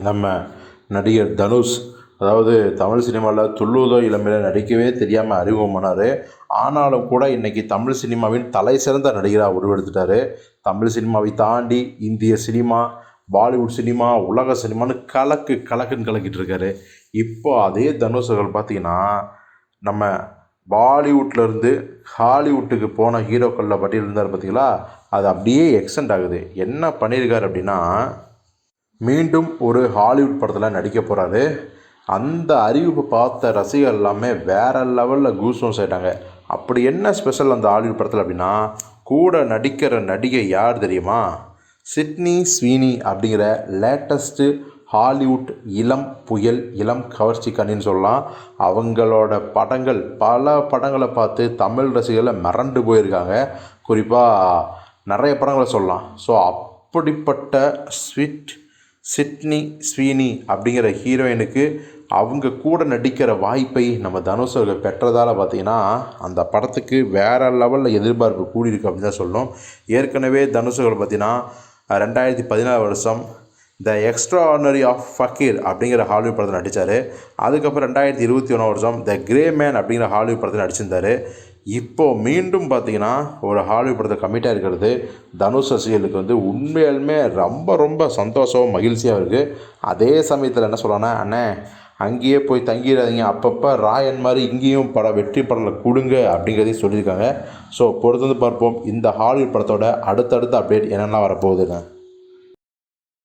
நம்ம நடிகர் தனுஷ், அதாவது தமிழ் சினிமாவில் துள்ளுவதோ இளமையில் நடிக்கவே தெரியாமல் அறிமுகமானார். ஆனாலும் கூட இன்றைக்கி தமிழ் சினிமாவின் தலை சிறந்த நடிகராக உருவெடுத்துட்டார். தமிழ் சினிமாவை தாண்டி இந்திய சினிமா, பாலிவுட் சினிமா, உலக சினிமான்னு கலக்குன்னு கலக்கிட்டு இருக்காரு. இப்போ அதே தனுஷ் அவர்கள் பார்த்திங்கன்னா, நம்ம பாலிவுட்லேருந்து ஹாலிவுட்டுக்கு போன ஹீரோக்களில் பட்டியல் இருந்தார் பார்த்திங்களா, அது அப்படியே எக்ஸ்டெண்ட் ஆகுது. என்ன பண்ணியிருக்காரு அப்படின்னா, மீண்டும் ஒரு ஹாலிவுட் படத்தில் நடிக்க போகிறாரு. அந்த அறிவிப்பை பார்த்த ரசிகர் எல்லாமே வேறு லெவலில் கூஸ்பம்ஸ் ஆகிட்டாங்க. அப்படி என்ன ஸ்பெஷல் அந்த ஹாலிவுட் படத்தில் அப்படின்னா, கூட நடிக்கிற நடிகை யார் தெரியுமா? சிட்னி ஸ்வீனி அப்படிங்கிற லேட்டஸ்ட்டு ஹாலிவுட் இளம் புயல், இளம் கவர்ச்சிக்கண்ணின்னு சொல்லலாம். அவங்களோட படங்கள், பல படங்களை பார்த்து தமிழ் ரசிகர்களை மிரண்டு போயிருக்காங்க. குறிப்பாக நிறைய படங்களை சொல்லலாம். ஸோ அப்படிப்பட்ட சிட்னி ஸ்வீனி அப்படிங்கிற ஹீரோயினுக்கு அவங்க கூட நடிக்கிற வாய்ப்பை நம்ம தனுஷ் அவர்கள் பெற்றதால் பார்த்திங்கன்னா, அந்த படத்துக்கு வேறு லெவலில் எதிர்பார்ப்பு கூடியிருக்கு அப்படின்னு தான் சொல்லணும். ஏற்கனவே தனுஷ் அவர்கள் பார்த்திங்கன்னா 2014 வருஷம் த எக்ஸ்ட்ராஆர்டினரி ஆஃப் ஃபக்கீர் அப்படிங்கிற ஹாலிவுட் படத்தில் நடித்தார். அதுக்கப்புறம் 2021 வருஷம் த கிரே மேன் அப்படிங்கிற ஹாலிவுட் படத்தில் நடிச்சிருந்தார். இப்போது மீண்டும் பார்த்திங்கன்னா ஒரு ஹாலிவுட் படத்தை கமிட்டாக இருக்கிறது தனுஷ் ரசிகர்களுக்கு உண்மையாலுமே ரொம்ப சந்தோஷம், மகிழ்ச்சியாக இருக்குது. அதே சமயத்தில் என்ன சொல்லலாம்னா, அண்ணே அங்கேயே போய் தங்கிடாதீங்க, அப்பப்போ ராயன் மாதிரி இங்கேயும் வெற்றி படத்தில் கொடுங்க அப்படிங்கிறதையும் சொல்லியிருக்காங்க. ஸோ பொறுத்து பார்ப்போம் இந்த ஹாலிவுட் படத்தோட அடுத்தடுத்த அப்டேட் என்னென்ன வரப்போகுதுங்க.